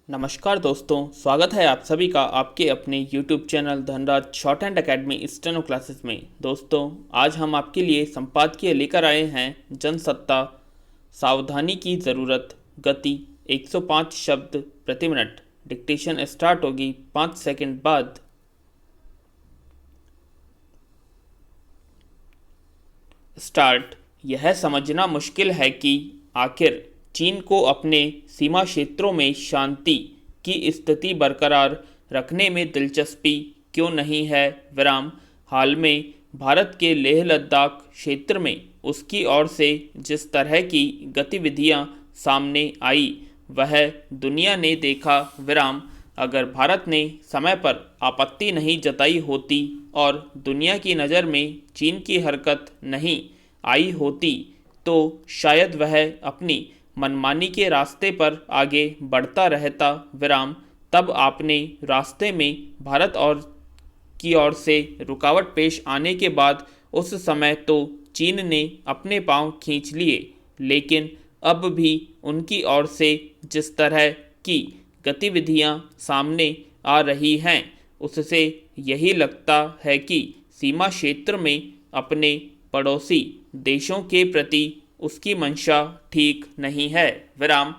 नमस्कार दोस्तों, स्वागत है आप सभी का आपके अपने YouTube channel Dhanraj short hand academy steno classes में। दोस्तों, आज हम आपके लिए संपादकीय लेकर आए हैं जनसत्ता, सावधानी की ज़रूरत, गति 105 शब्द प्रति मिनट। डिक्टेशन स्टार्ट होगी 5 सेकंड बाद। स्टार्ट। यह समझना मुश्किल है कि आखिर चीन को अपने सीमा क्षेत्रों में शांति की स्थिति बरकरार रखने में दिलचस्पी क्यों नहीं है। विराम। हाल में भारत के लेह लद्दाख क्षेत्र में उसकी ओर से जिस तरह की गतिविधियां सामने आई वह दुनिया ने देखा। विराम। अगर भारत ने समय पर आपत्ति नहीं जताई होती और दुनिया की नज़र में चीन की हरकत नहीं आई होती तो शायद वह अपनी मनमानी के रास्ते पर आगे बढ़ता रहता। विराम। तब आपने रास्ते में भारत और की ओर से रुकावट पेश आने के बाद उस समय तो चीन ने अपने पांव खींच लिए, लेकिन अब भी उनकी ओर से जिस तरह की गतिविधियां सामने आ रही हैं उससे यही लगता है कि सीमा क्षेत्र में अपने पड़ोसी देशों के प्रति उसकी मंशा ठीक नहीं है। विराम।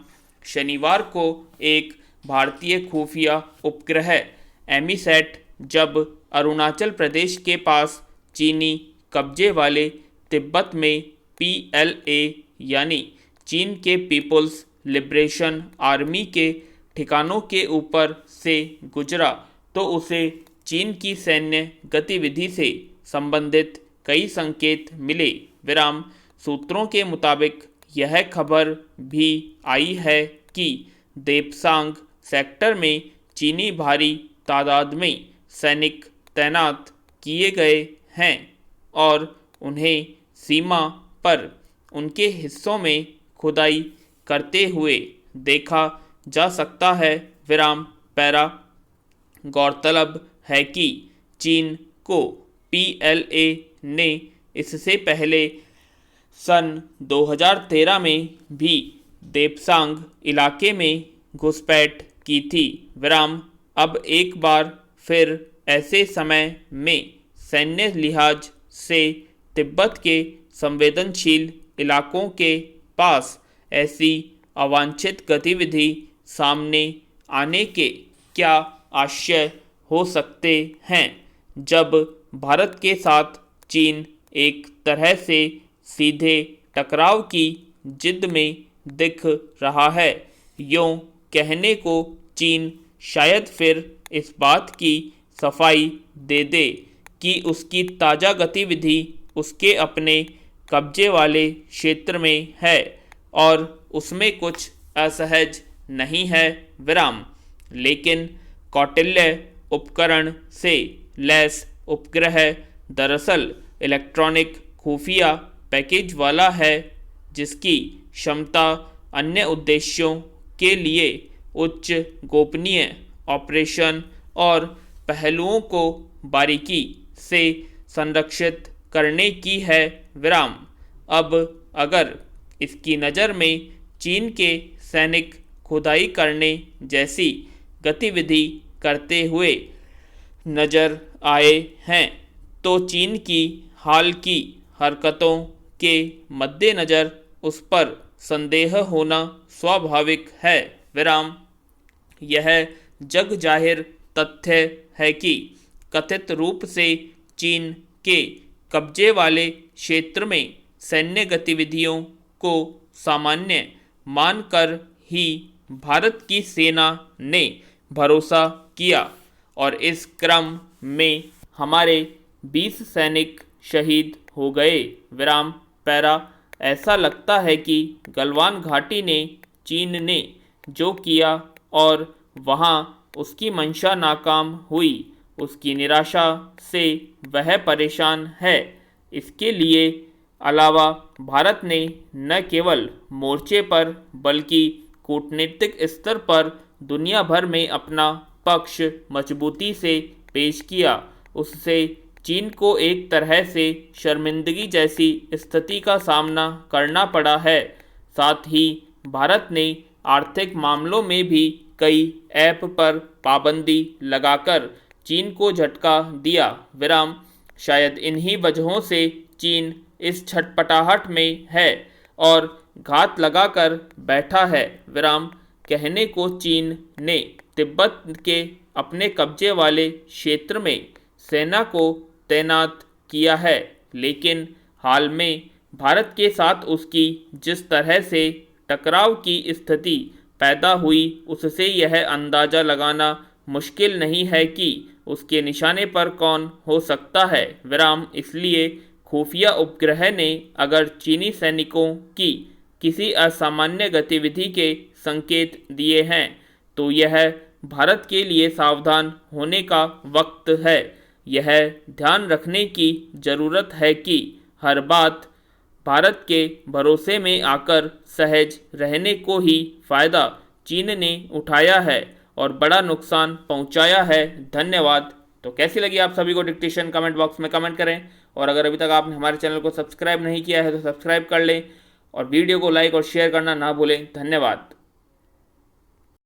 शनिवार को एक भारतीय खुफिया उपग्रह एमीसैट जब अरुणाचल प्रदेश के पास चीनी कब्जे वाले तिब्बत में PLA यानी चीन के पीपुल्स लिबरेशन आर्मी के ठिकानों के ऊपर से गुजरा तो उसे चीन की सैन्य गतिविधि से संबंधित कई संकेत मिले। विराम। सूत्रों के मुताबिक यह खबर भी आई है कि देपसांग सेक्टर में चीनी भारी तादाद में सैनिक तैनात किए गए हैं और उन्हें सीमा पर उनके हिस्सों में खुदाई करते हुए देखा जा सकता है। विराम। पैरा। गौरतलब है कि चीन को PLA ने इससे पहले सन 2013 में भी देपसांग इलाके में घुसपैठ की थी। विराम। अब एक बार फिर ऐसे समय में सैन्य लिहाज से तिब्बत के संवेदनशील इलाकों के पास ऐसी अवांछित गतिविधि सामने आने के क्या आशय हो सकते हैं जब भारत के साथ चीन एक तरह से सीधे टकराव की जिद में दिख रहा है। यूँ कहने को चीन शायद फिर इस बात की सफाई दे दे कि उसकी ताज़ा गतिविधि उसके अपने कब्जे वाले क्षेत्र में है और उसमें कुछ असहज नहीं है। विराम। लेकिन कौटिल्य उपकरण से लैस उपग्रह दरअसल इलेक्ट्रॉनिक खुफिया पैकेज वाला है जिसकी क्षमता अन्य उद्देश्यों के लिए उच्च गोपनीय ऑपरेशन और पहलुओं को बारीकी से संरक्षित करने की है। विराम। अब अगर इसकी नज़र में चीन के सैनिक खुदाई करने जैसी गतिविधि करते हुए नज़र आए हैं तो चीन की हाल की हरकतों के मद्देनज़र उस पर संदेह होना स्वाभाविक है। विराम। यह जग जाहिर तथ्य है कि कथित रूप से चीन के कब्जे वाले क्षेत्र में सैन्य गतिविधियों को सामान्य मानकर ही भारत की सेना ने भरोसा किया और इस क्रम में हमारे 20 सैनिक शहीद हो गए। विराम। पैरा। ऐसा लगता है कि गलवान घाटी ने चीन ने जो किया और वहाँ उसकी मंशा नाकाम हुई उसकी निराशा से वह परेशान है। इसके लिए अलावा भारत ने न केवल मोर्चे पर बल्कि कूटनीतिक स्तर पर दुनिया भर में अपना पक्ष मजबूती से पेश किया। उससे चीन को एक तरह से शर्मिंदगी जैसी स्थिति का सामना करना पड़ा है। साथ ही भारत ने आर्थिक मामलों में भी कई ऐप पर पाबंदी लगाकर चीन को झटका दिया विराम। शायद इन्हीं वजहों से चीन इस छटपटाहट में है और घात लगाकर बैठा है विराम। कहने को चीन ने तिब्बत के अपने कब्जे वाले क्षेत्र में सेना को तैनात किया है, लेकिन हाल में भारत के साथ उसकी जिस तरह से टकराव की स्थिति पैदा हुई उससे यह अंदाज़ा लगाना मुश्किल नहीं है कि उसके निशाने पर कौन हो सकता है विराम। इसलिए खुफिया उपग्रह ने अगर चीनी सैनिकों की किसी असामान्य गतिविधि के संकेत दिए हैं तो यह भारत के लिए सावधान होने का वक्त है। यह ध्यान रखने की ज़रूरत है कि हर बात भारत के भरोसे में आकर सहज रहने को ही फ़ायदा चीन ने उठाया है और बड़ा नुकसान पहुंचाया है। धन्यवाद। तो कैसी लगी आप सभी को डिक्टेशन कमेंट बॉक्स में कमेंट करें, और अगर अभी तक आपने हमारे चैनल को सब्सक्राइब नहीं किया है तो सब्सक्राइब कर लें और वीडियो को लाइक और शेयर करना ना भूलें। धन्यवाद।